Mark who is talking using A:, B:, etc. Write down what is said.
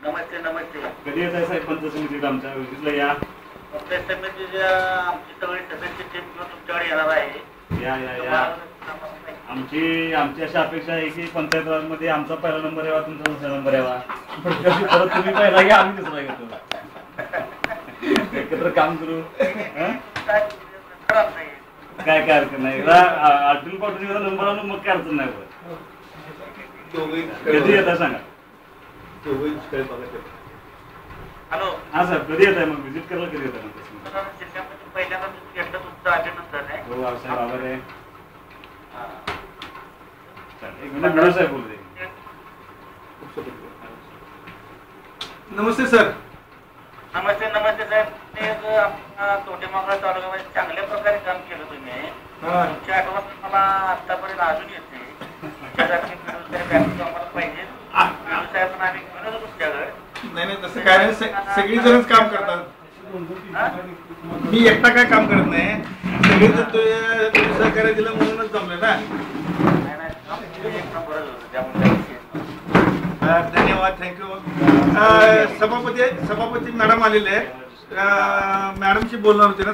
A: नमस्ते नमस्ते.
B: कधी येत आहे साहेब पंचायत समितीत आमच्या विजिटला या.
A: पंचायत समितीच्या आमची सगळी सदस्य टीम घेऊन तुमच्याकडे येणार आहे.
B: या या या आमची अशी अपेक्षा आहे की पंचायत राजमध्ये आमचा पहिला नंबर यावा, तुमचा दुसरा नंबर यावा. परत तुम्ही पहिला घ्या, आम्ही दुसरा घेतो. एकत्र काम करू. काय काय अडचण नाही. अर्जुन पाटील नंबर आणून मग काय अडचण नाही. कधी येता सांगा.
A: हॅलो
B: हा सर, कधी येत आहे मग विजिट करायला? कधी येत आहे?
A: पहिल्यांदा घेतलं तुमचं अभिनंदन आहे.
B: हो साहेब, आभार आहे. एक मिनिट मिळू साहेब बोलते.
C: नमस्ते सर.
A: नमस्ते नमस्ते साहेब. तोटेमागळा तालुक्यामध्ये चांगल्या प्रकारे काम केलं तुम्ही. तुमच्या आठवण मला आतापर्यंत अजून येते. आम्हाला पाहिजे साहेब, पण आम्ही घेऊन तुमच्याकडे.
C: नाही नाही, तसं काय नाही. सगळी जणच काम करतात. मी एकटा काय काम करत नाही. सगळी जण सहकार्य दिलं म्हणूनच जमलं ना. धन्यवाद, थँक्यू. सभापती मॅडम आलेले आहेत. मॅडमशी बोलणार होते ना.